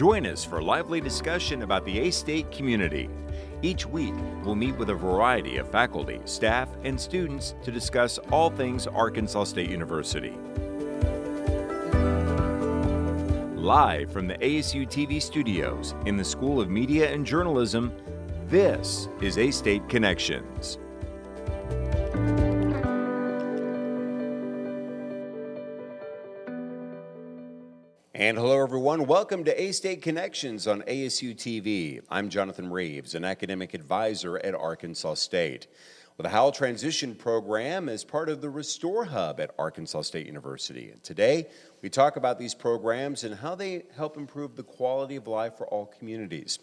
Join us for lively discussion about the A-State community. Each week, we'll meet with a variety of faculty, staff, and students to discuss all things Arkansas State University. Live from the ASU-TV studios in the School of Media and Journalism, this is A-State Connections. And hello, everyone. Welcome to A-State Connections on ASU-TV. I'm Jonathan Reeves, an academic advisor at Arkansas State. Well, the HOWL Transition Program is part of the Restore Hub at Arkansas State University. And today, we talk about these programs and how they help improve the quality of life for all communities.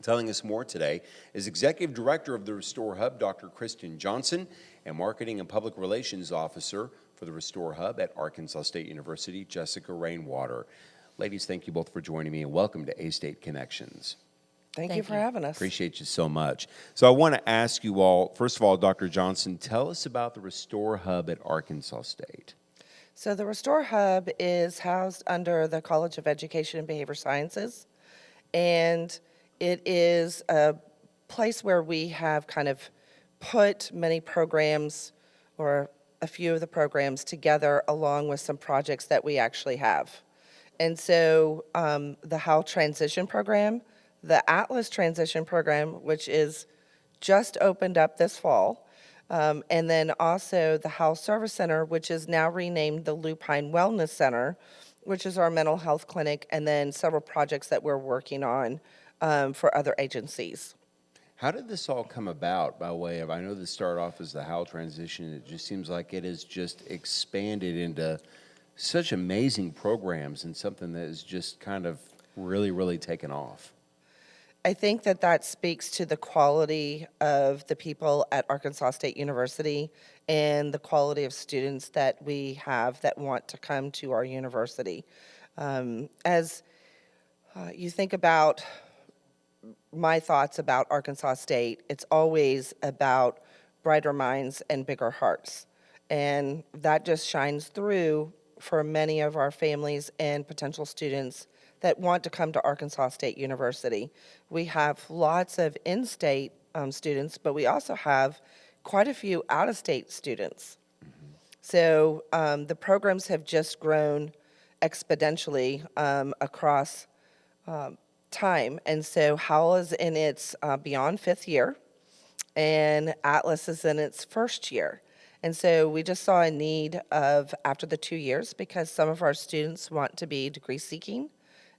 Telling us more today is Executive Director of the Restore Hub, Dr. Kristen Johnson, and Marketing and Public Relations Officer for the Restore Hub at Arkansas State University, Jessica Rainwater. Ladies, thank you both for joining me, and welcome to A-State Connections. Thank you for having us. Appreciate you so much. So I want to ask you all, first of all, Dr. Johnson, tell us about the Restore Hub at Arkansas State. So the Restore Hub is housed under the College of Education and Behavior Sciences, and it is a place where we have kind of put many programs, or a few of the programs, together along with some projects that we actually have. And so the HOWL Transition Program, the Atlas Transition Program, which is just opened up this fall, and then also the HOWL Service Center, which is now renamed the Lupine Wellness Center, which is our mental health clinic, and then several projects that we're working on for other agencies. How did this all come about by way of, I know this started off as the HOWL Transition, it just seems like it has just expanded into such amazing programs and something that is just kind of really taken off. I think that speaks to the quality of the people at Arkansas State University and the quality of students that we have that want to come to our university. As you think about my thoughts about Arkansas State, it's always about brighter minds and bigger hearts. And that just shines through for many of our families and potential students that want to come to Arkansas State University. We have lots of in-state students, but we also have quite a few out-of-state students. Mm-hmm. So the programs have just grown exponentially across time. And so HOWL is in its beyond 5th year, and Atlas is in its 1st year. And so we just saw a need of, after the 2 years, because some of our students want to be degree seeking,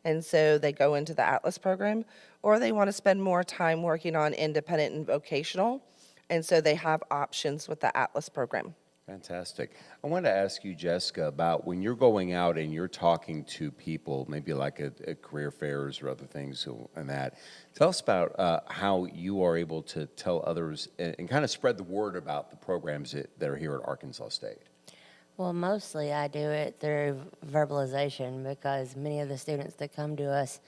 and so they go into the Atlas program, or they want to spend more time working on independent and vocational, and so they have options with the Atlas program. Fantastic. I wanted to ask you, Jessica, about when you're going out and you're talking to people, maybe like at career fairs or other things and that. Tell us about how you are able to tell others and kind of spread the word about the programs that are here at Arkansas State. Well, mostly I do it through verbalization, because many of the students that come to us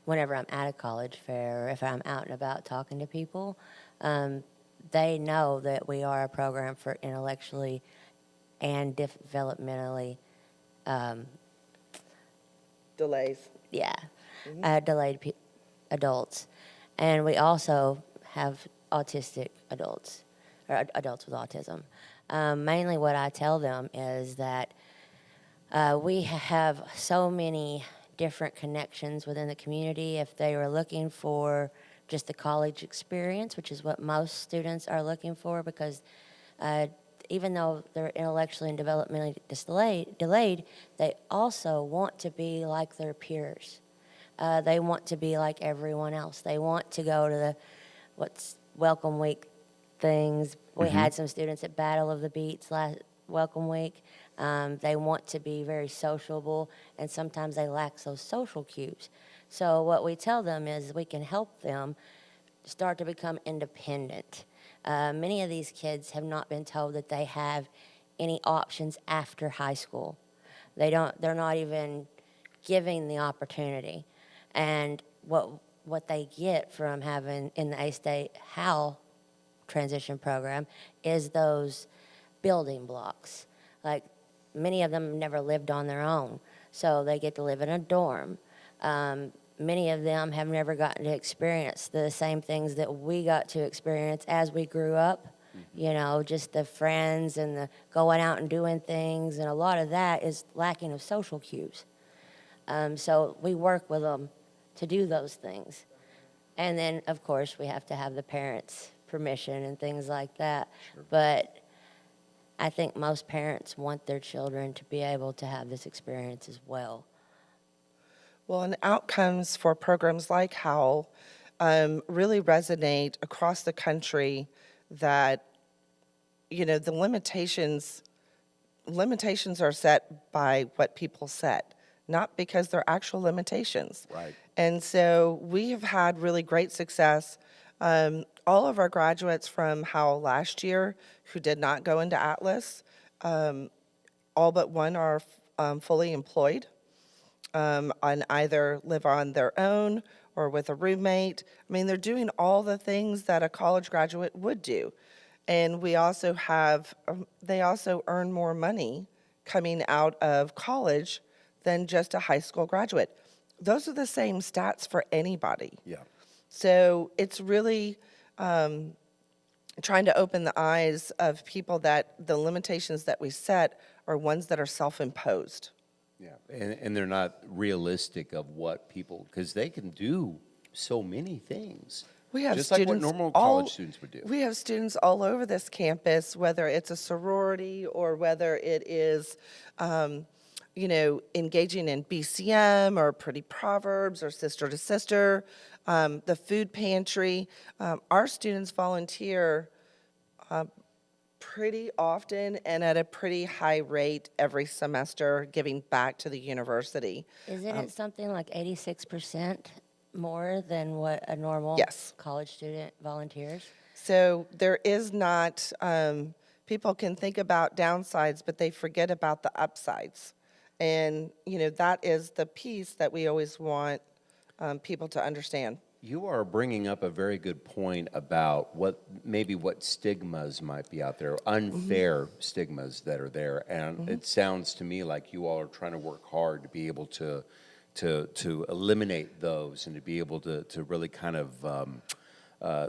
whenever I'm at a college fair or if I'm out and about talking to people, they know that we are a program for intellectually and developmentally Delays. Yeah, Mm-hmm. delayed adults. And we also have autistic adults, or adults with autism. Mainly what I tell them is that we have so many different connections within the community. If they were looking for just the college experience, which is what most students are looking for, because even though they're intellectually and developmentally delayed, they also want to be like their peers. They want to be like everyone else. They want to go to what's Welcome Week things. We had some students at Battle of the Beats last Welcome Week. They want to be very sociable, and sometimes they lack those social cues. So what we tell them is we can help them start to become independent. Many of these kids have not been told that they have any options after high school. They're not even giving the opportunity. And what they get from having in the A-State HOWL Transition Program is those building blocks. Like, many of them never lived on their own, so they get to live in a dorm. many of them have never gotten to experience the same things that we got to experience as we grew up. You know, just the friends and the going out and doing things, and a lot of that is lacking of social cues. So we work with them to do those things. And then, of course, we have to have the parents' permission and things like that. Sure. But I think most parents want their children to be able to have this experience as well. Well, and outcomes for programs like HOWL really resonate across the country that, you know, the limitations are set by what people set, not because they're actual limitations. Right. And so we have had really great success. All of our graduates from HOWL last year who did not go into Atlas, all but one are fully employed and either live on their own or with a roommate. I mean, they're doing all the things that a college graduate would do. And we also have, they also earn more money coming out of college than just a high school graduate. Those are the same stats for anybody. Yeah. So it's really trying to open the eyes of people that the limitations that we set are ones that are self-imposed. Yeah, and they're not realistic of what people, because they can do so many things. We have just students like what normal college students would do. We have students all over this campus, whether it's a sorority or whether it is, you know, engaging in BCM or Pretty Proverbs or Sister to Sister, the food pantry. Our students volunteer pretty often and at a pretty high rate every semester, giving back to the university. Isn't it something like 86% more than what a normal Yes. college student volunteers? So there is not, people can think about downsides, but they forget about the upsides. And, you know, that is the piece that we always want people to understand. You are bringing up a very good point about what stigmas might be out there, unfair stigmas that are there, and it sounds to me like you all are trying to work hard to be able to eliminate those and to be able to really kind of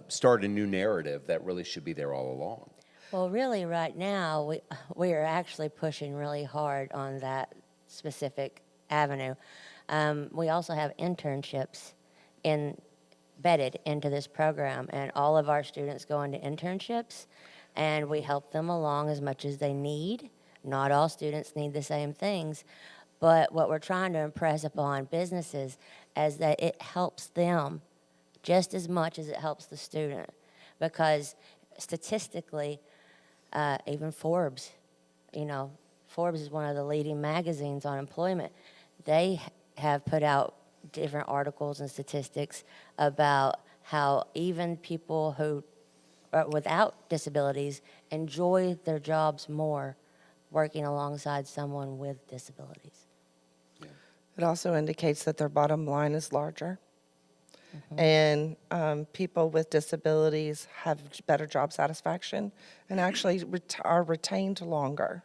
start a new narrative that really should be there all along. Well, really, right now, we are actually pushing really hard on that specific avenue. We also have internships embedded into this program, and all of our students go into internships, and we help them along as much as they need. Not all students need the same things, but what we're trying to impress upon businesses is that it helps them just as much as it helps the student, because statistically, even Forbes, you know, Forbes is one of the leading magazines on employment. They have put out different articles and statistics about how even people who are without disabilities enjoy their jobs more working alongside someone with disabilities. It also indicates that their bottom line is larger. And people with disabilities have better job satisfaction and actually are retained longer.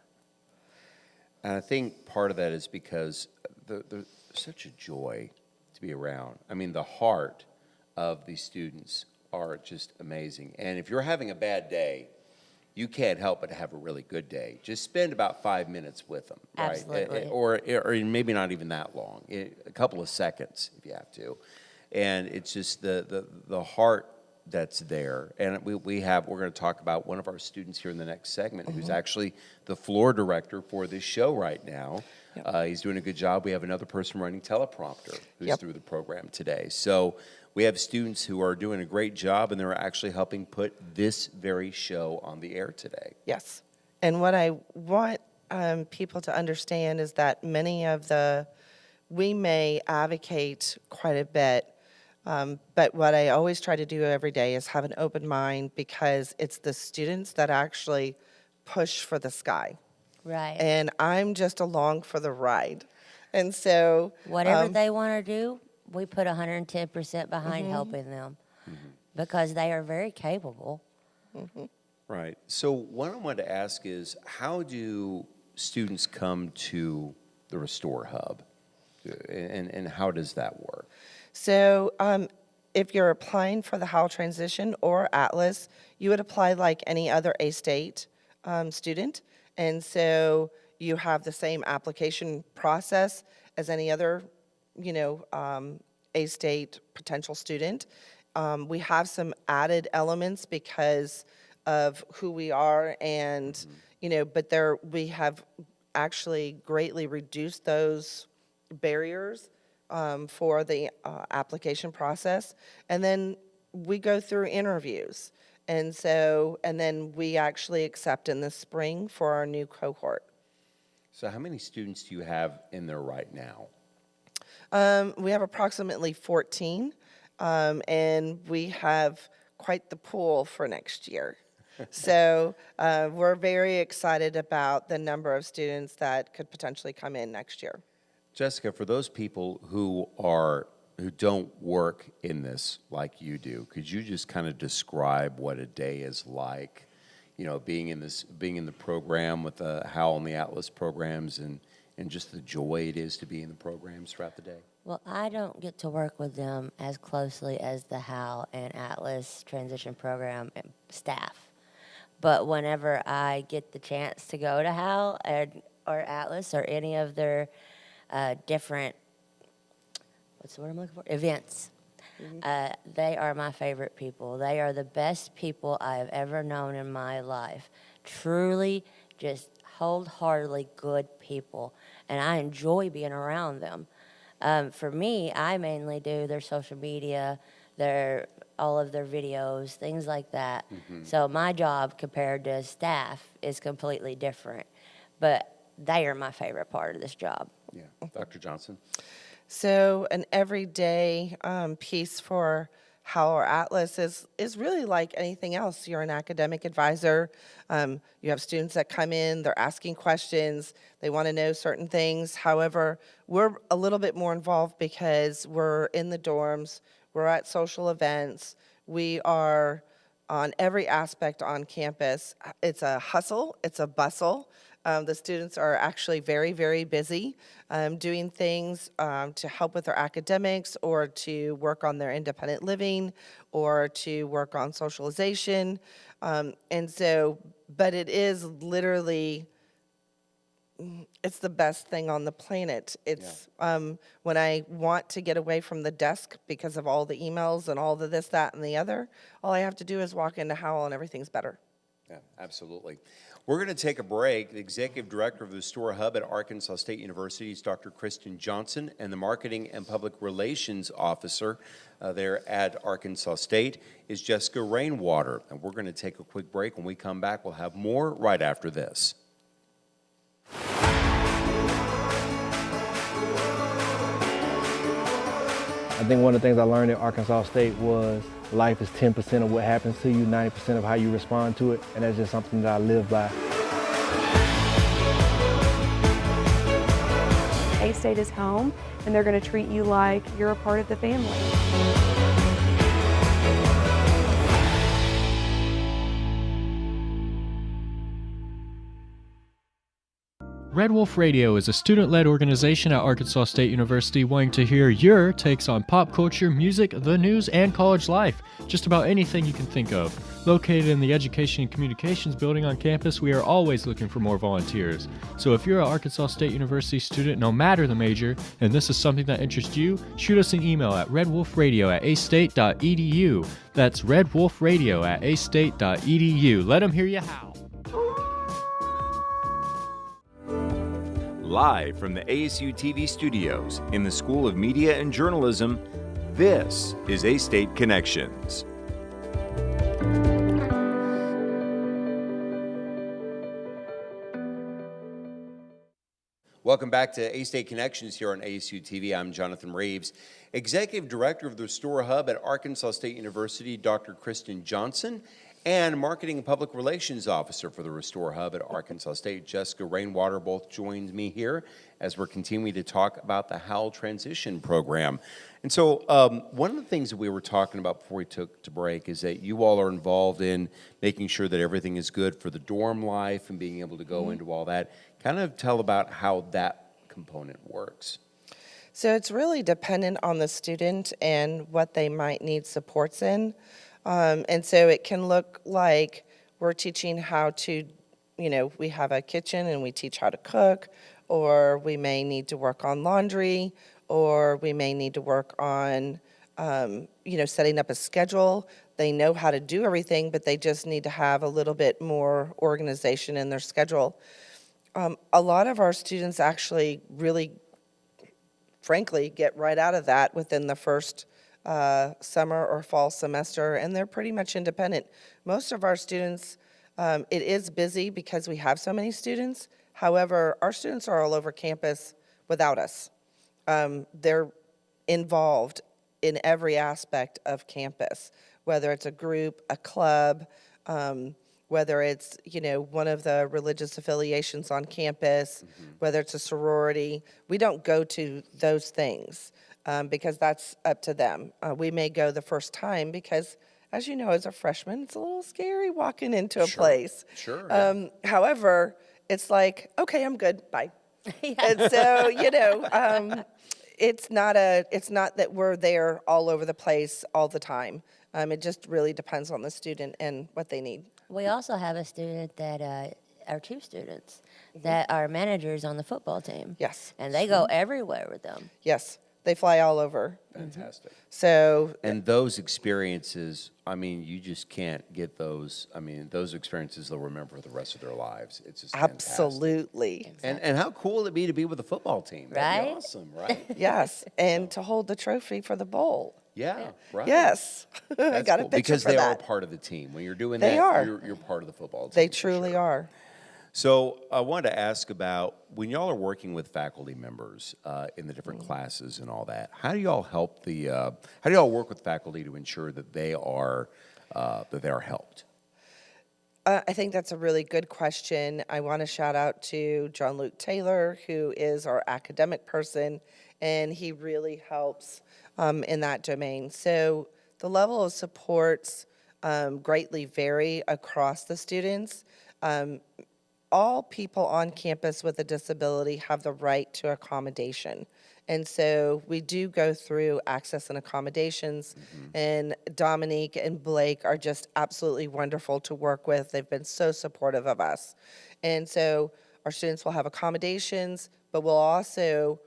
And I think part of that is because there's such a joy to be around. I mean, the heart of these students are just amazing. And if you're having a bad day, you can't help but have a really good day. Just spend about 5 minutes with them, right? Absolutely. Or maybe not even that long, a couple of seconds if you have to. And it's just the heart that's there. And we're going to talk about one of our students here in the next segment who's actually the floor director for this show right now. He's doing a good job. We have another person running teleprompter who's through the program today. So we have students who are doing a great job, and they're actually helping put this very show on the air today. Yes. And what I want people to understand is that we may advocate quite a bit, but what I always try to do every day is have an open mind, because it's the students that actually push for the sky. Right. And I'm just along for the ride. And so Whatever they want to do, we put 110% behind helping them, because they are very capable. Right. So what I wanted to ask is, how do students come to the Restore Hub? And how does that work? So if you're applying for the HOWL Transition or Atlas, you would apply like any other A-State student. And so you have the same application process as any other, A-State potential student. We have some added elements because of who we are and, but we have actually greatly reduced those barriers for the application process. And then we go through interviews. And then we actually accept in the spring for our new cohort. So how many students do you have in there right now? We have approximately 14, and we have quite the pool for next year. So we're very excited about the number of students that could potentially come in next year. Jessica, for those people who don't work in this like you do, could you just kind of describe what a day is like? Being in the program with the HOWL and the Atlas programs, and just the joy it is to be in the programs throughout the day. Well, I don't get to work with them as closely as the HOWL and Atlas Transition Program staff. But whenever I get the chance to go to HOWL or Atlas or any of their different, what's the word I'm looking for? Events. They are my favorite people. They are the best people I have ever known in my life. Truly, just wholeheartedly good people. And I enjoy being around them. For me, I mainly do their social media, all of their videos, things like that. So my job compared to staff is completely different. But they are my favorite part of this job. Yeah. Dr. Johnson? So an everyday piece for HOWL or Atlas is really like anything else. You're an academic advisor. You have students that come in, they're asking questions, they want to know certain things. However, we're a little bit more involved because we're in the dorms, we're at social events, we are on every aspect on campus. It's a hustle, it's a bustle. The students are actually very, very busy doing things to help with their academics or to work on their independent living or to work on socialization. But it is literally, it's the best thing on the planet. It's when I want to get away from the desk because of all the emails and all the this, that, and the other, all I have to do is walk into HOWL and everything's better. Yeah, absolutely. We're going to take a break. The Executive Director of the Store Hub at Arkansas State University is Dr. Kristen Johnson, and the Marketing and Public Relations Officer there at Arkansas State is Jessica Rainwater. And we're going to take a quick break. When we come back, we'll have more right after this. I think one of the things I learned at Arkansas State was life is 10% of what happens to you, 90% of how you respond to it, and that's just something that I live by. A-State is home, and they're going to treat you like you're a part of the family. Red Wolf Radio is a student-led organization at Arkansas State University wanting to hear your takes on pop culture, music, the news, and college life. Just about anything you can think of. Located in the Education and Communications building on campus, we are always looking for more volunteers. So if you're an Arkansas State University student, no matter the major, and this is something that interests you, shoot us an email at redwolfradio@astate.edu. That's redwolfradio@astate.edu. Let them hear you howl. Live from the ASU-TV studios in the School of Media and Journalism, this is A-State Connections. Welcome back to A-State Connections here on ASU-TV. I'm Jonathan Reeves. Executive Director of the Store Hub at Arkansas State University, Dr. Kristen Johnson, and Marketing and Public Relations Officer for the Restore Hub at Arkansas State, Jessica Rainwater, both joined me here as we're continuing to talk about the HOWL Transition Program. And so one of the things that we were talking about before we took to break is that you all are involved in making sure that everything is good for the dorm life and being able to go into all that. Kind of tell about how that component works. So it's really dependent on the student and what they might need supports in. And so it can look like we're teaching how to, we have a kitchen and we teach how to cook, or we may need to work on laundry, or we may need to work on, setting up a schedule. They know how to do everything, but they just need to have a little bit more organization in their schedule. A lot of our students actually really, frankly, get right out of that within the first summer or fall semester, and they're pretty much independent. Most of our students, it is busy because we have so many students. However, our students are all over campus without us. They're involved in every aspect of campus, whether it's a group, a club, whether it's, one of the religious affiliations on campus, whether it's a sorority. We don't go to those things because that's up to them. We may go the first time because, as you know, as a freshman, it's a little scary walking into a place. Sure. Yeah. However, it's like, okay, I'm good, bye. And so, it's not that we're there all over the place all the time. It just really depends on the student and what they need. We also have a student that, or two students, that are managers on the football team. Yes. And they go everywhere with them. Yes, they fly all over. Fantastic. So, And those experiences, you just can't get those. Those experiences they'll remember for the rest of their lives. It's just fantastic. absolutely. And how cool would it be to be with a football team? That'd be Right? awesome, right? Yes, and to hold the trophy for the bowl. Yeah, right. Yes. I That's got cool, a picture because for they are that. part of the team. When you're doing They that, are. You're part of the football team. They for truly sure. are. So I wanted to ask about when y'all are working with faculty members in the different classes and all that. How do y'all help how do y'all work with faculty to ensure that they are helped? I think that's a really good question. I want to shout out to John Luke Taylor, who is our academic person, and he really helps in that domain. So the level of supports greatly vary across the students. All people on campus with a disability have the right to accommodation. And so we do go through access and accommodations, and Dominique and Blake are just absolutely wonderful to work with. They've been so supportive of us. And so our students will have accommodations, but we'll also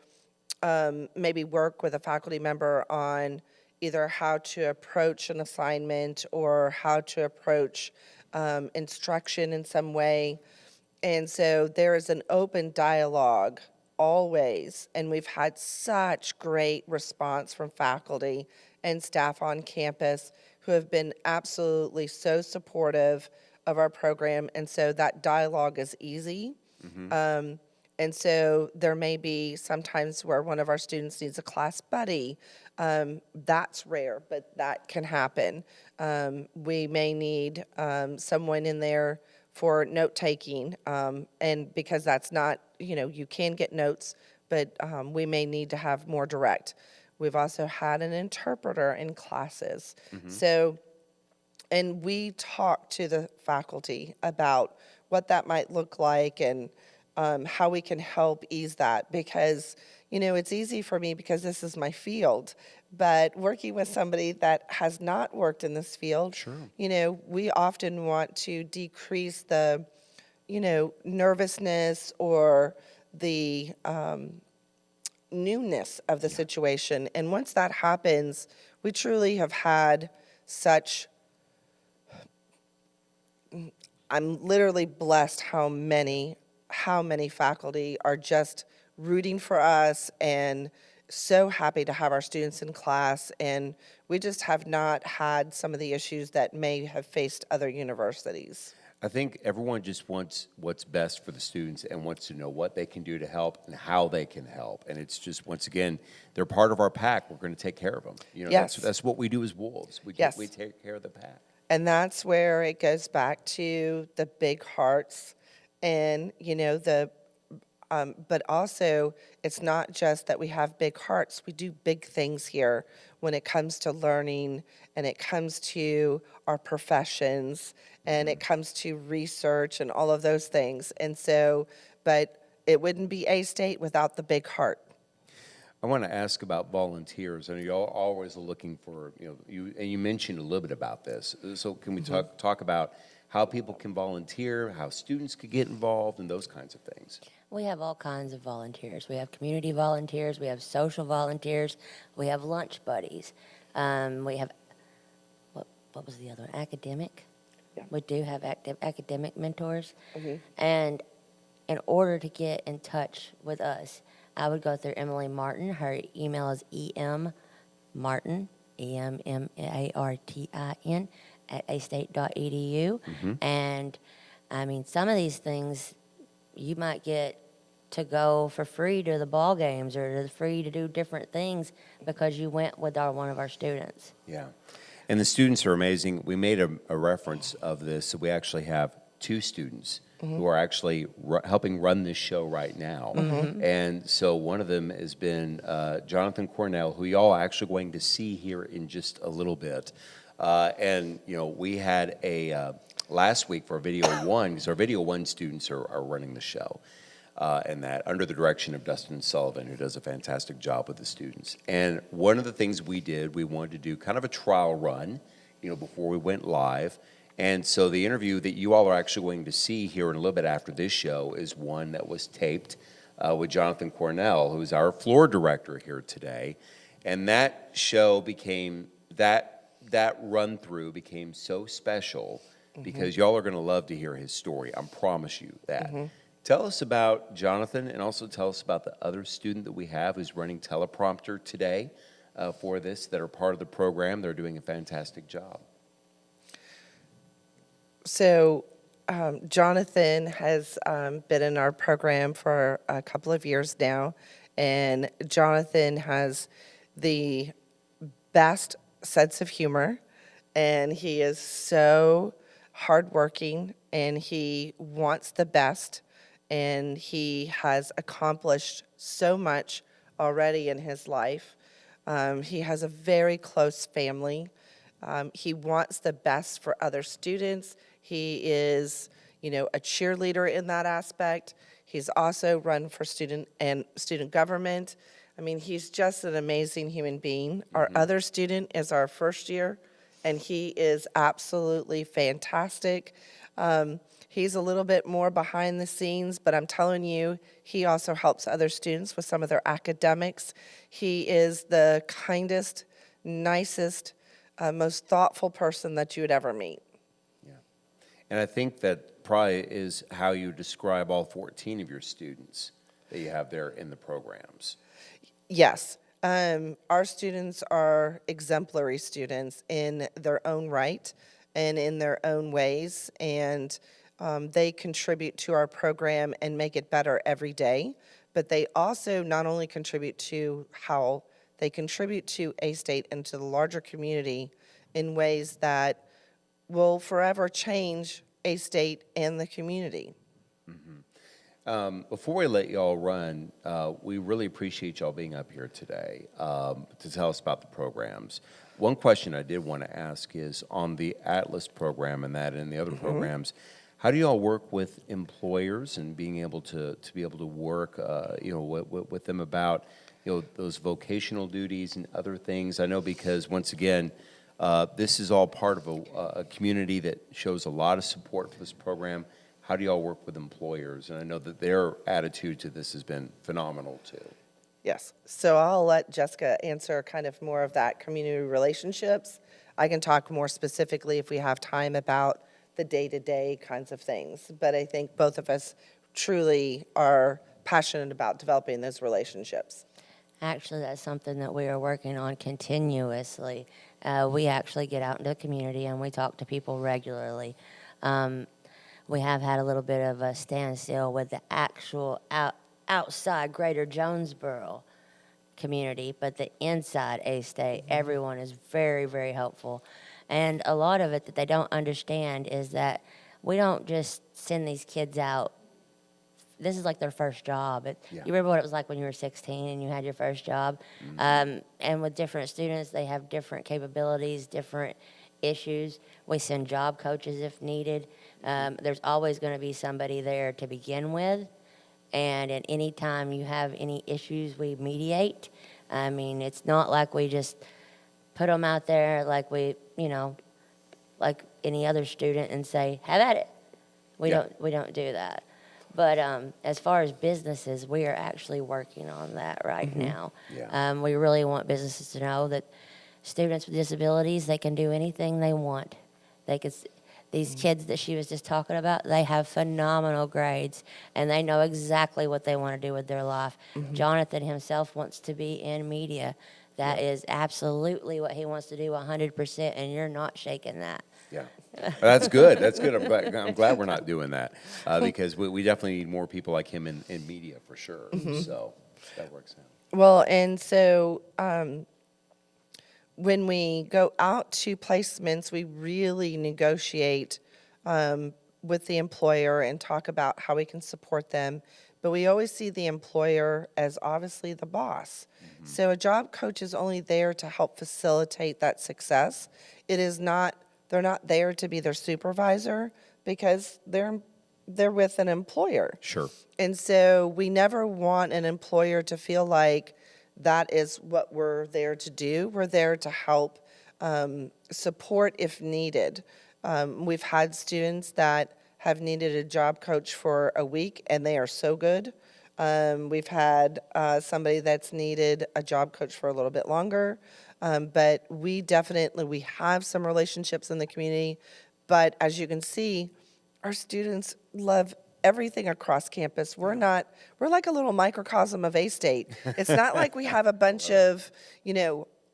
maybe work with a faculty member on either how to approach an assignment or how to approach instruction in some way. And so there is an open dialogue always, and we've had such great response from faculty and staff on campus who have been absolutely so supportive of our program, and so that dialogue is easy. And so there may be sometimes where one of our students needs a class buddy. That's rare, but that can happen. We may need someone in there for note-taking, and because that's not, you can get notes, but we may need to have more direct. We've also had an interpreter in classes. So, and we talk to the faculty about what that might look like and how we can help ease that, because, it's easy for me because this is my field. But working with somebody that has not worked in this field, we often want to decrease the, nervousness or the newness of the situation. And once that happens, we truly have had such, I'm literally blessed how many faculty are just rooting for us and so happy to have our students in class, and we just have not had some of the issues that may have faced other universities. I think everyone just wants what's best for the students and wants to know what they can do to help and how they can help. And it's just, once again, they're part of our pack. We're going to take care of them. Yes. That's what we do as wolves. We take care of the pack. And that's where it goes back to the big hearts and, but also, it's not just that we have big hearts. We do big things here when it comes to learning, and it comes to our professions, and it comes to research and all of those things. And so, but it wouldn't be A-State without the big heart. I want to ask about volunteers. I know you're always looking for, you mentioned a little bit about this. So can we talk about how people can volunteer, how students could get involved, and those kinds of things? We have all kinds of volunteers. We have community volunteers. We have social volunteers. We have lunch buddies. We have, what was the other one? Academic. Yeah. We do have academic mentors. Mm-hmm. And in order to get in touch with us, I would go through Emilee Martin. Her email is emmartin, EMMARTIN, at astate.edu. And, I mean, some of these things you might get to go for free to the ball games or free to do different things because you went with one of our students. Yeah. And the students are amazing. We made a reference of this. So we actually have 2 students who are actually helping run this show right now. And so one of them has been Jonathan Cornell, who y'all are actually going to see here in just a little bit. And, we had last week for our Video 1, because our Video 1 students are running the show. And that under the direction of Dustin Sullivan, who does a fantastic job with the students. And one of the things we did, we wanted to do kind of a trial run, before we went live. And so the interview that you all are actually going to see here in a little bit after this show is one that was taped with Jonathan Cornell, who's our floor director here today. And that show became, that run-through became so special because y'all are going to love to hear his story. I promise you that. Tell us about Jonathan, and also tell us about the other student that we have who's running teleprompter today for this, that are part of the program. They're doing a fantastic job. So Jonathan has been in our program for a couple of years now, and Jonathan has the best sense of humor, and he is so hardworking, and he wants the best, and he has accomplished so much already in his life. He has a very close family. He wants the best for other students. He is, a cheerleader in that aspect. He's also run for student government. I mean, he's just an amazing human being. Our other student is our first year, and he is absolutely fantastic. He's a little bit more behind the scenes, but I'm telling you, he also helps other students with some of their academics. He is the kindest, nicest, most thoughtful person that you would ever meet. Yeah. And I think that probably is how you describe all 14 of your students that you have there in the programs. Yes. Our students are exemplary students in their own right and in their own ways, and they contribute to our program and make it better every day. But they also not only contribute to HOWL, they contribute to A-State and to the larger community in ways that will forever change A-State and the community. Before we let y'all run, we really appreciate y'all being up here today to tell us about the programs. One question I did want to ask is on the Atlas program and the other programs, how do y'all work with employers and being able to work, with them about, those vocational duties and other things? I know because once again, this is all part of a community that shows a lot of support for this program. How do y'all work with employers? And I know that their attitude to this has been phenomenal too. Yes. So I'll let Jessica answer kind of more of that community relationships. I can talk more specifically if we have time about the day-to-day kinds of things. But I think both of us truly are passionate about developing those relationships. Actually, that's something that we are working on continuously. We actually get out into the community and we talk to people regularly. We have had a little bit of a standstill with the actual outside Greater Jonesboro community, but the inside A-State, everyone is very, very helpful. And a lot of it that they don't understand is that we don't just send these kids out. This is like their first job. You remember what it was like when you were 16 and you had your first job? And with different students, they have different capabilities, different issues. We send job coaches if needed. There's always going to be somebody there to begin with And at any time you have any issues, we mediate. I mean, it's not like we just put them out there like we, like any other student and say, have at it. We don't do that. But as far as businesses, we are actually working on that right now. Yeah. We really want businesses to know that students with disabilities, they can do anything they want. These kids that she was just talking about, they have phenomenal grades, and they know exactly what they want to do with their life. Jonathan himself wants to be in media. That is absolutely what he wants to do 100%, and you're not shaking that. Yeah, that's good. That's good. I'm glad we're not doing that because we definitely need more people like him in media for sure. So that works out. Well, and so when we go out to placements, we really negotiate with the employer and talk about how we can support them. But we always see the employer as obviously the boss. So a job coach is only there to help facilitate that success. They're not there to be their supervisor because they're with an employer. Sure. And so we never want an employer to feel like that is what we're there to do. We're there to help support if needed. We've had students that have needed a job coach for a week, and they are so good. We've had somebody that's needed a job coach for a little bit longer. But we have some relationships in the community. But as you can see, our students love everything across campus. We're like a little microcosm of A-State. It's not like we have a bunch of,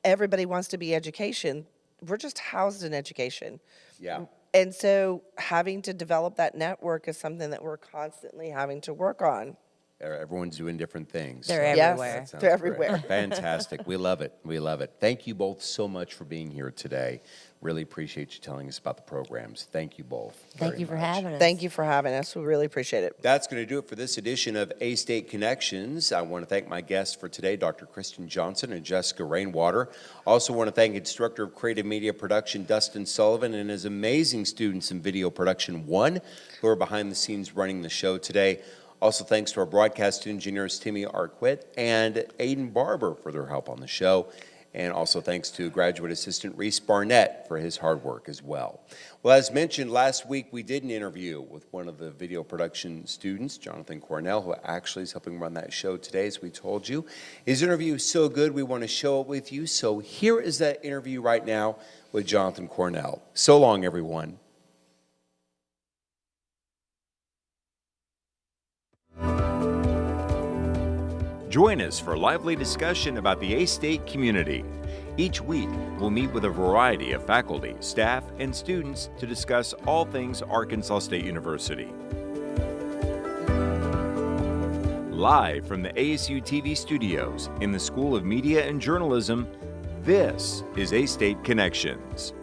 everybody wants to be education. We're just housed in education. Yeah. And so having to develop that network is something that we're constantly having to work on. Everyone's doing different things. They're So everywhere. Yes, they're everywhere. great. Fantastic. We love it. We love it. Thank you both so much for being here today. Really appreciate you telling us about the programs. Thank you both. Thank you for having us. Thank you for having us. We really appreciate it. That's going to do it for this edition of A-State Connections. I want to thank my guests for today, Dr. Kristen Johnson and Jessica Rainwater. Also want to thank Instructor of Creative Media Production, Dustin Sullivan, and his amazing students in Video Production 1 who are behind the scenes running the show today. Also, thanks to our broadcast engineers, Timmy Arquette and Aiden Barber, for their help on the show. And also thanks to graduate assistant Reese Barnett for his hard work as well. Well, as mentioned, last week we did an interview with one of the video production students, Jonathan Cornell, who actually is helping run that show today, as we told you. His interview is so good, we want to show it with you. So here is that interview right now with Jonathan Cornell. So long, everyone. Join us for a lively discussion about the A-State community. Each week, we'll meet with a variety of faculty, staff, and students to discuss all things Arkansas State University. Live from the ASU-TV studios in the School of Media and Journalism, this is A-State Connections.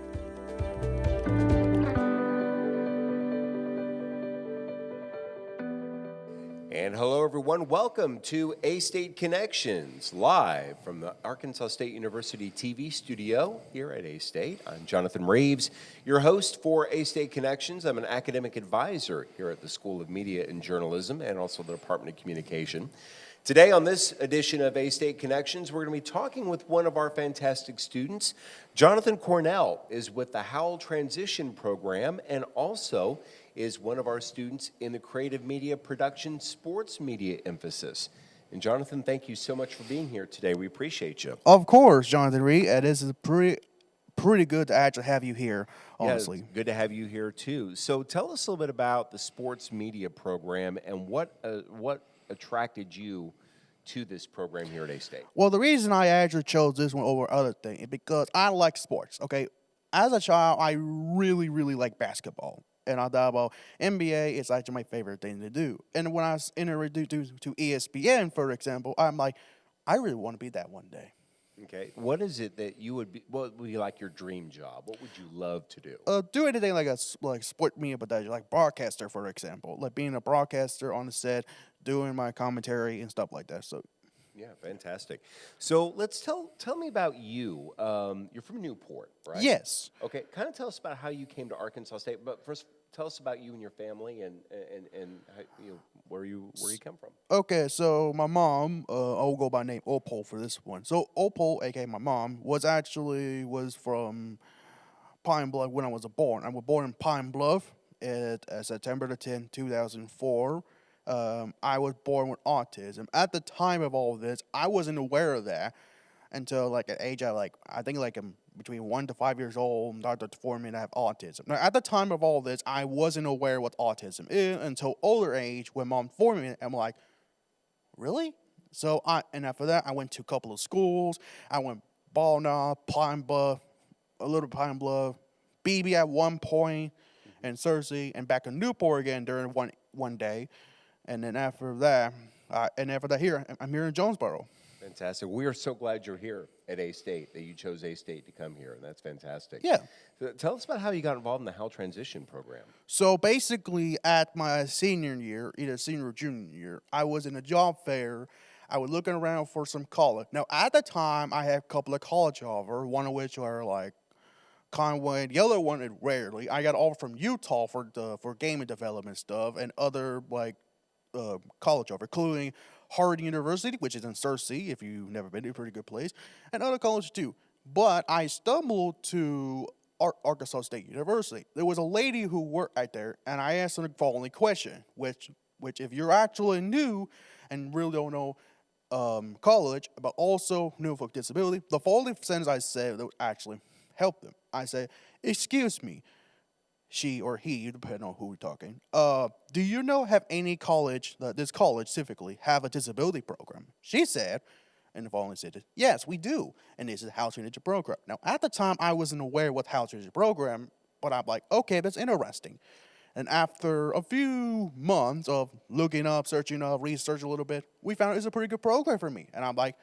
And hello, everyone. Welcome to A-State Connections, live from the Arkansas State University TV studio here at A-State. I'm Jonathan Reeves, your host for A-State Connections. I'm an academic advisor here at the School of Media and Journalism and also the Department of Communication. Today on this edition of A-State Connections, we're going to be talking with one of our fantastic students. Jonathan Cornell is with the HOWL Transition Program and also is one of our students in the creative media production sports media emphasis. And Jonathan, thank you so much for being here today. We appreciate you. Of course, Jonathan Reed. This is pretty good to actually have you here, honestly. Yeah, good to have you here too. So tell us a little bit about the sports media program and what attracted you to this program here at A-State. Well, the reason I actually chose this one over other things is because I like sports, okay? As a child, I really, really like basketball. And I thought about NBA is actually my favorite thing to do. And when I was introduced to ESPN, for example, I'm like, I really want to be that one day. Okay. What is it that you would be, what would be like your dream job? What would you love to do? Do anything like sport media production, like broadcaster, for example. Like being a broadcaster on the set, doing my commentary and stuff like that. So, yeah, fantastic. So let's tell me about you. You're from Newport, right? yes. Okay, kind of tell us about how you came to Arkansas State, but first tell us about you and your family and where you come from. Okay, so my mom, I'll go by name Opal for this one. So Opal, aka my mom, was from Pine Bluff when I was born. I was born in Pine Bluff at September the 10th, 2004. I was born with autism. At the time of all of this, I wasn't aware of that until like at age of I think I'm between 1 to 5 years old. Doctor informed me that I have autism. Now at the time of all this, I wasn't aware what autism is until older age when mom informed me. I'm like, really? So after that, I went to a couple of schools. I went Ball Knob, Pine Bluff, a little Pine Bluff, BB at one point, and Cersei, and back in Newport again during one day. And then after that, here, I'm here in Jonesboro. Fantastic. We are so glad you're here at A-State, that you chose A-State to come here, and that's fantastic. Yeah. So tell us about how you got involved in the HOWL Transition program. So basically, at my senior year, either senior or junior year, I was in a job fair. I was looking around for some college. Now, at the time, I had a couple of college offers, one of which are like Conway, the other one is rarely. I got offer from Utah for gaming development stuff and other college offers, including Harvard University, which is in Cersei, if you've never been to, a pretty good place, and other colleges too. But I stumbled to Arkansas State University. There was a lady who worked out there, and I asked her the following question, which if you're actually new and really don't know college, but also new for disability, the following sentence I said that would actually help them. I said, excuse me, she or he, depending on who we're talking, do you know have any college, this college specifically, have a disability program? She said, and the following said, yes, we do, and this is a HOWL Transition program. Now, at the time, I wasn't aware what HOWL Transition program, but I'm like, okay, that's interesting. And after a few months of looking up, searching up, researching a little bit, we found it's a pretty good program for me. And I'm like,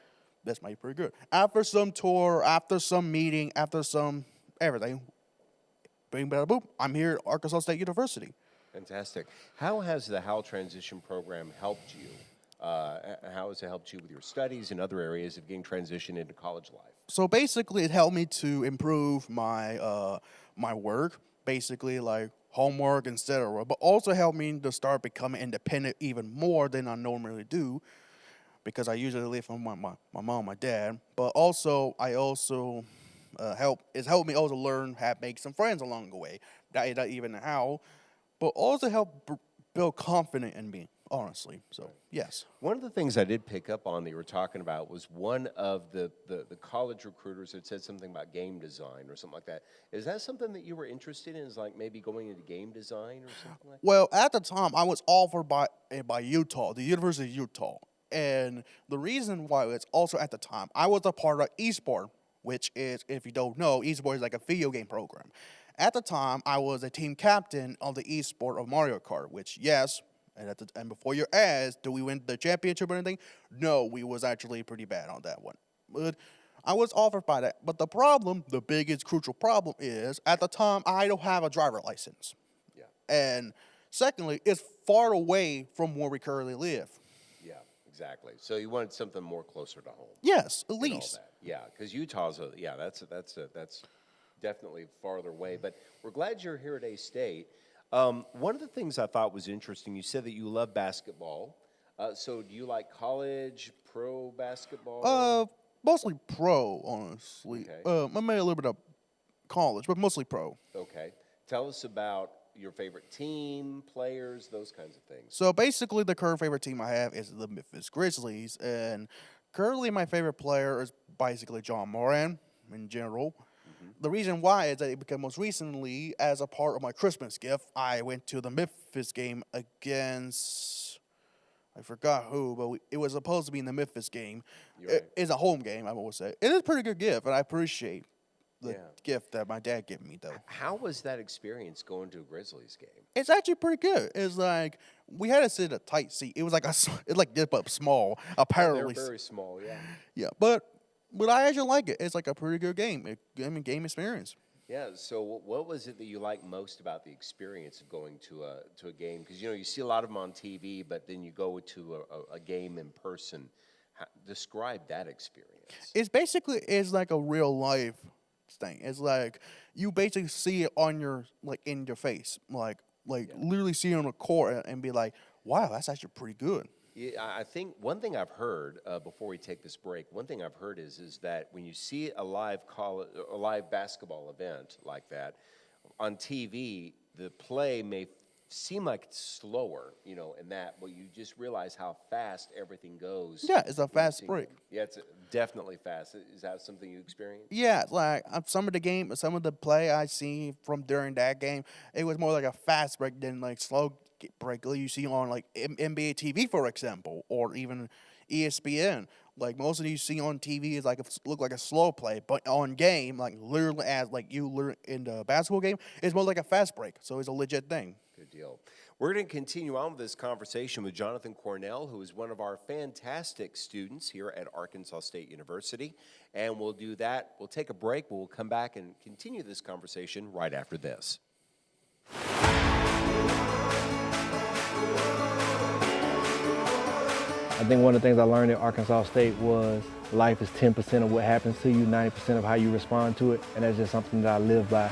this might be pretty good. After some tour, after some meeting, after some everything, bing, bada, boop, I'm here at Arkansas State University. Fantastic. How has the HOWL Transition program helped you? How has it helped you with your studies and other areas of getting transitioned into college life? So basically, it helped me to improve my my work, basically like homework, etc. But also helped me to start becoming independent even more than I normally do, because I usually live with my mom and my dad. But also, it's helped me also learn how to make some friends along the way. Not even how, but also help build confidence in me, honestly. So, yes. One of the things I did pick up on that you were talking about was one of the college recruiters had said something about game design or something like that. Is that something that you were interested in, is like maybe going into game design or something like that? Well, at the time, I was offered by Utah, the University of Utah. And the reason why it's also at the time, I was a part of eSport, which is, if you don't know, eSport is like a video game program. At the time, I was a team captain of the eSport of Mario Kart, which, yes, and before you asked, do we win the championship or anything? No, we was actually pretty bad on that one. But I was offered by that. But the biggest crucial problem is, at the time, I don't have a driver license. Yeah. And secondly, it's far away from where we currently live. Yeah, exactly. So you wanted something more closer to home. Yes, at and all least. that. Yeah, because Utah's that's definitely farther away. But we're glad you're here at A-State. One of the things I thought was interesting, you said that you love basketball. So do you like college, pro basketball? Mostly pro, honestly. Okay. I made a little bit of college, but mostly pro. Okay. Tell us about your favorite team, players, those kinds of things. So basically, the current favorite team I have is the Memphis Grizzlies, and currently my favorite player is basically John Moran in general. The reason why is that because most recently, as a part of my Christmas gift, I went to the Memphis game against, I forgot who, but it was supposed to be in the Memphis game. Right. It's a home game, I would say. It is a pretty good gift, and I appreciate the gift that my dad gave me, though. How was that experience going to a Grizzlies game? It's actually pretty good. It's like, we had to sit in a tight seat. It was like it's like this, but small, apparently. They're very small, yeah. Yeah, but I actually like it. It's like a pretty good game. Game experience. Yeah. So, what was it that you liked most about the experience of going to a game? Because you see a lot of them on TV, but then you go to a game in person. Describe that experience. It's basically like a real life thing. It's like you basically see it on in your face, like literally see it on the court and be like, wow, that's actually pretty good. Yeah, I think one thing I've heard before we take this break, one thing I've heard is that when you see a live basketball event like that on TV, the play may seem like it's slower, in that, but you just realize how fast everything goes. Yeah, it's a when you fast see break. them. Yeah, it's definitely fast. Is that something you experience? Yeah, like some of the play I see from during that game, it was more like a fast break than like slow break like you see on like NBA TV, for example, or even ESPN. Like most of you see on TV is like look like a slow play, but on game, like literally as like you learn in the basketball game, it's more like a fast break. So it's a legit thing. Good deal. We're going to continue on with this conversation with Jonathan Cornell, who is one of our fantastic students here at Arkansas State University. And we'll do that. We'll take a break, but we'll come back and continue this conversation right after this. I think one of the things I learned at Arkansas State was life is 10% of what happens to you, 90% of how you respond to it, and that's just something that I live by.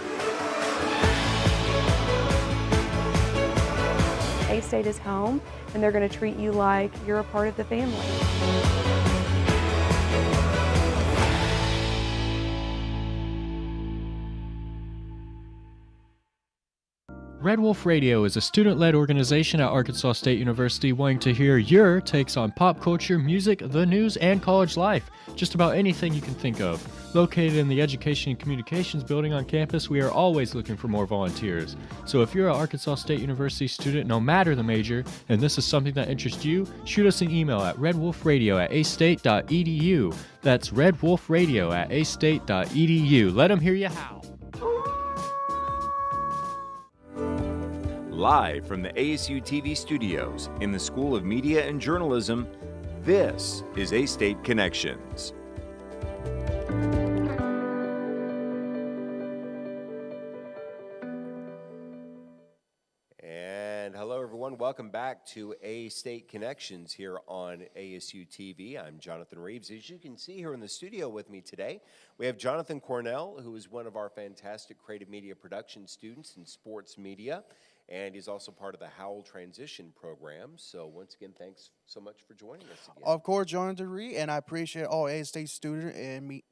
A-State is home, and they're going to treat you like you're a part of the family. Red Wolf Radio is a student-led organization at Arkansas State University wanting to hear your takes on pop culture, music, the news, and college life. Just about anything you can think of. Located in the Education and Communications building on campus, we are always looking for more volunteers. So if you're an Arkansas State University student, no matter the major, and this is something that interests you, shoot us an email at redwolfradio@astate.edu. That's redwolfradio@astate.edu. Let them hear you howl. Live from the ASU-TV studios in the School of Media and Journalism, this is A-State Connections. And hello, everyone. Welcome back to A-State Connections here on ASU-TV. I'm Jonathan Reeves. As you can see here in the studio with me today, we have Jonathan Cornell, who is one of our fantastic creative media production students in sports media. And he's also part of the HOWL Transition program. So once again, thanks so much for joining us again. Of course, Jonathan Reed, and I appreciate all A-State students and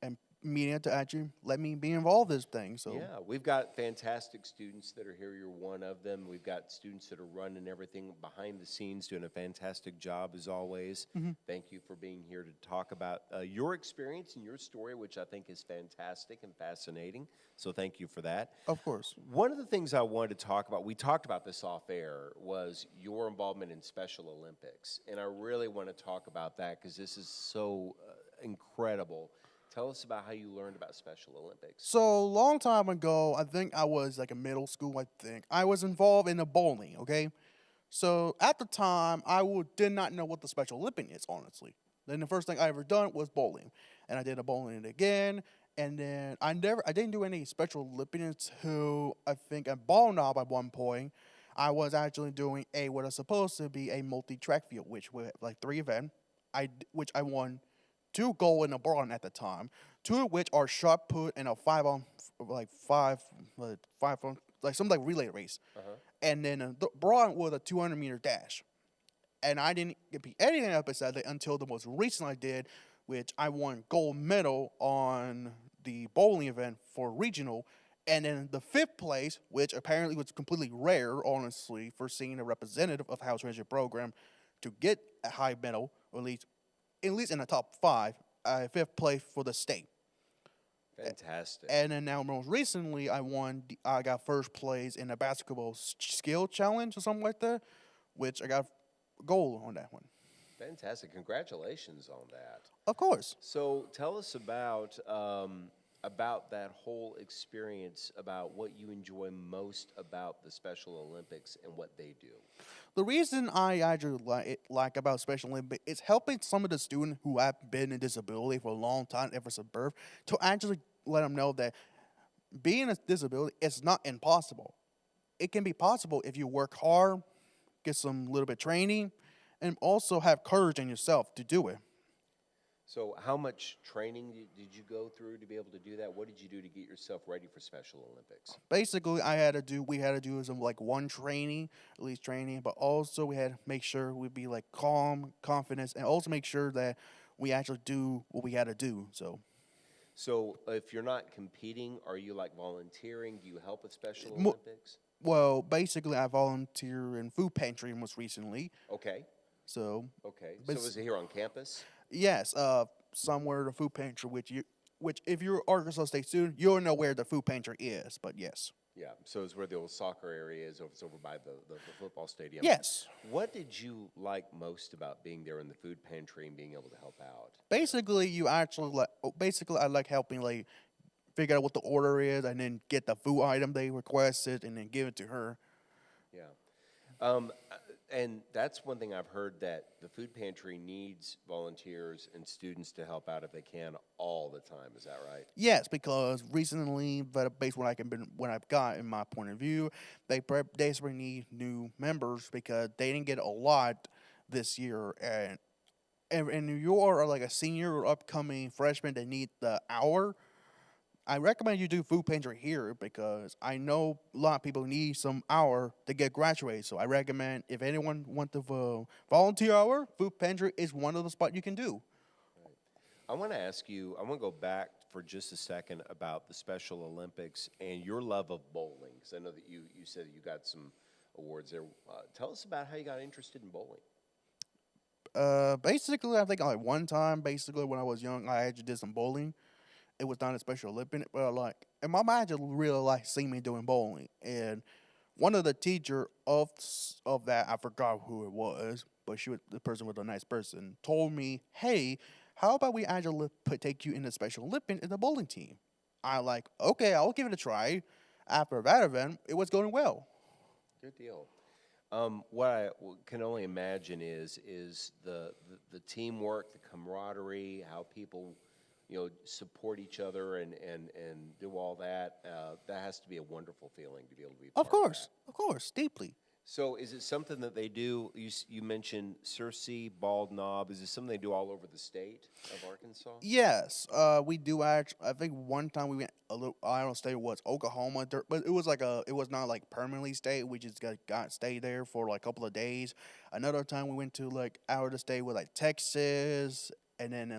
media to actually let me be involved in this thing. So yeah, we've got fantastic students that are here. You're one of them. We've got students that are running everything behind the scenes, doing a fantastic job as always. Thank you for being here to talk about your experience and your story, which I think is fantastic and fascinating. So thank you for that. of course. One of the things I wanted to talk about, we talked about this off air, was your involvement in Special Olympics. And I really want to talk about that because this is so incredible. Tell us about how you learned about Special Olympics. So a long time ago, I think I was like in middle school, I was involved in the bowling, okay? So at the time, did not know what the Special Olympic is, honestly. Then the first thing I ever done was bowling. And I did a bowling again. And then I didn't do any Special Olympics until I think at ball knob at one point. I was actually doing what was supposed to be a multi-track field, which were like 3 events, which I won 2 gold and a bronze at the time, 2 of which are shot put and a 5 on something like relay race. And then the bronze was a 200-meter dash. And I didn't compete anything up beside that until the most recent I did, which I won gold medal on the bowling event for regional. And then the 5th place, which apparently was completely rare, honestly, for seeing a representative of HOWL Transition program to get a high medal, or at least in the top 5, 5th place for the state. Fantastic. And then now most recently, I got first place in a basketball skill challenge or something like that, which I got gold on that one. Fantastic. Congratulations on that. Of course. So tell us about that whole experience, about what you enjoy most about the Special Olympics and what they do. The reason I actually like about Special Olympics is helping some of the students who have been in disability for a long time, ever since birth, to actually let them know that being a disability is not impossible. It can be possible if you work hard, get some little bit of training, and also have courage in yourself to do it. So how much training did you go through to be able to do that? What did you do to get yourself ready for Special Olympics? Basically, we had to do some like one training, at least training, but also we had to make sure we'd be like calm, confidence, and also make sure that we actually do what we had to do. So if you're not competing, are you like volunteering? Do you help with Special Mo- Olympics? Well, basically, I volunteer in food pantry most recently. Okay, So, okay. But So is it here on campus? yes, somewhere the food pantry, which if you're Arkansas State student, you'll know where the food pantry is. But yes, Yeah, so it's where the old soccer area is. It's over by the football stadium. yes. What did you like most about being there in the food pantry and being able to help out? Basically, I like helping like figure out what the order is, and then get the food item they requested, and then give it to her. Yeah. And that's one thing I've heard, that the food pantry needs volunteers and students to help out if they can all the time. Is that right? Yes, because recently, but based on what I've got in my point of view, they desperately need new members because they didn't get a lot this year, and you are like a senior or upcoming freshman that need the hour. I recommend you do food pantry here because I know a lot of people need some hour to get graduated. So I recommend if anyone want to volunteer hour, food pantry is one of the spots you can do. I want to ask you, I want to go back for just a second about the Special Olympics and your love of bowling, because I know that you said you got some awards there. Tell us about how you got interested in bowling. Basically, I think like one time, basically when I was young, I actually did some bowling. It was not a Special Olympic, but and my mom just really liked seeing me doing bowling. And one of the teacher of that, I forgot who it was, but the person was a nice person, told me, "Hey, how about we actually take you in the Special Olympic in the bowling team?" I like, okay, I'll give it a try. After that event, it was going well. Good deal. What I can only imagine is the teamwork, the camaraderie, how people support each other and do all that. That has to be a wonderful feeling to be able to be part Of course, deeply. So is it something that they do? You mentioned Searcy, Bald Knob. Is it something they do all over the state of Arkansas? Yes, we do actually. I think one time we went a little. I don't say it was Oklahoma, but it was it was not like permanently stay. We just got stay there for like a couple of days. Another time we went to like out of the state with like Texas, and then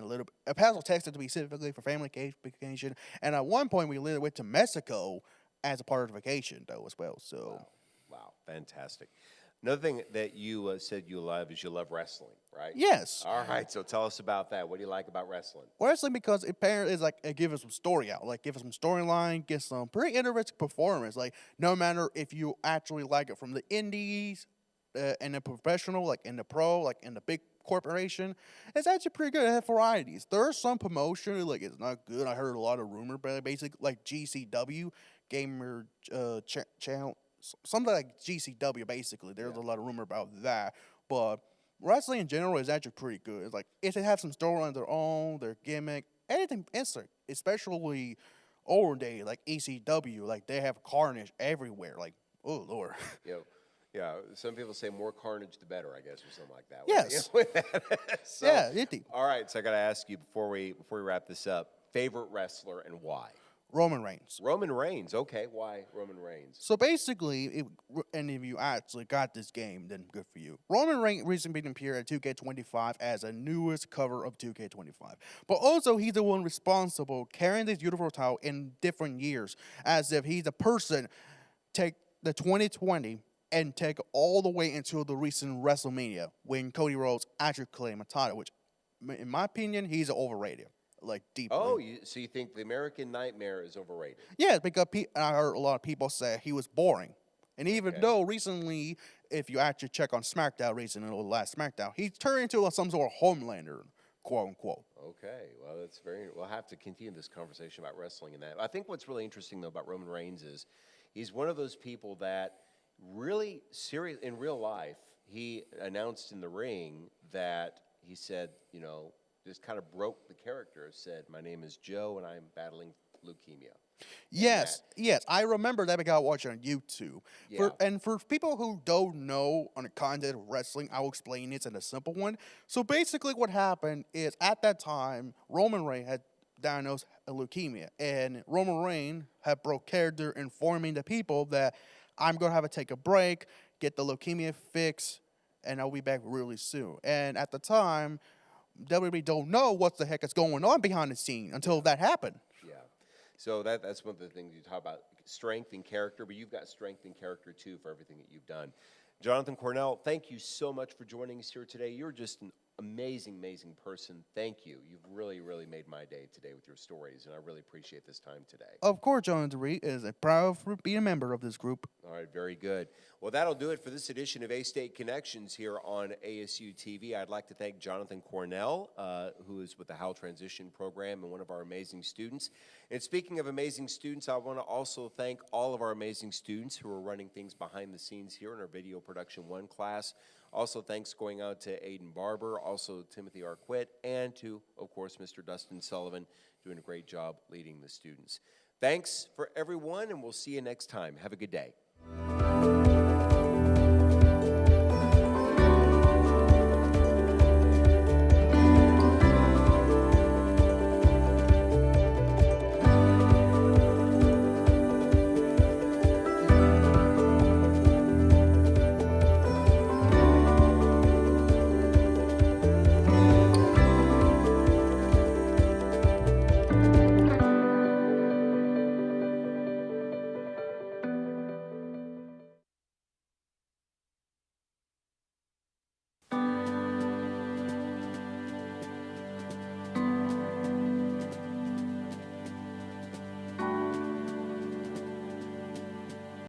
a Paso, Texas to be specifically for family vacation. And at one point we literally went to Mexico as a part of the vacation though as well. So. Wow, fantastic. Another thing that you said you love is you love wrestling, right? Yes. All right, so tell us about that. What do you like about wrestling? Wrestling because apparently it's like it gives us some story out, like give us some storyline, get some pretty interesting performance. Like no matter if you actually like it from the indies and the professional, like in the pro, like in the big corporation, it's actually pretty good. It has varieties. There's some promotion like it's not good. I heard a lot of rumor, but basically like GCW, Gamer Channel. Something like GCW, basically. There's a lot of rumor about that. But wrestling in general is actually pretty good. It's like, if they have some story on their own, their gimmick, anything insert, especially older days, like ECW, like they have carnage everywhere. Like, oh, Lord. Yeah, some people say more carnage the better, I guess, or something like that. Yes. So, Yeah, indeed. All right, so I got to ask you before we wrap this up, favorite wrestler and why? Roman Reigns. Roman Reigns. Okay, why Roman Reigns? So basically, and if you actually got this game, then good for you. Roman Reigns recently appeared at 2K25 as a newest cover of 2K25. But also, he's the one responsible carrying this beautiful title in different years, as if he's a person take the 2020 and take all the way into the recent WrestleMania when Cody Rhodes actually claimed a title, which, in my opinion, he's overrated. Like deeply. Oh, so you think the American Nightmare is overrated? Yeah, because I heard a lot of people say he was boring. And even though recently, if you actually check on SmackDown recently, or the last SmackDown, he turned into some sort of Homelander, quote unquote. Okay, well, that's we'll have to continue this conversation about wrestling and that. I think what's really interesting, though, about Roman Reigns is he's one of those people that really serious in real life, he announced in the ring that he said, just kind of broke the character, said, "My name is Joe and I'm battling leukemia." Yes, yes, I remember that because I watched it on YouTube. Yeah. And for people who don't know on the content of wrestling, I'll explain it in a simple one. So basically, what happened is at that time, Roman Reigns had diagnosed leukemia, and Roman Reigns had broke character, informing the people that I'm gonna have to take a break, get the leukemia fixed, and I'll be back really soon. And at the time, WWE don't know what the heck is going on behind the scene until that happened. Yeah. So that's one of the things you talk about, strength and character, but you've got strength and character too for everything that you've done. Jonathan Cornell, thank you so much for joining us here today. You're just an amazing, amazing person. Thank you. You've really, really made my day today with your stories, and I really appreciate this time today. Of course, Jonathan Reed is proud to be a member of this group. All right, very good. Well, that'll do it for this edition of A-State Connections here on ASU-TV. I'd like to thank Jonathan Cornell, who is with the HOWL Transition Program and one of our amazing students. And speaking of amazing students, I want to also thank all of our amazing students who are running things behind the scenes here in our Video Production 1 class. Also, thanks going out to Aiden Barber, also Timothy Arquette, and to, of course, Mr. Dustin Sullivan, doing a great job leading the students. Thanks for everyone, and we'll see you next time. Have a good day.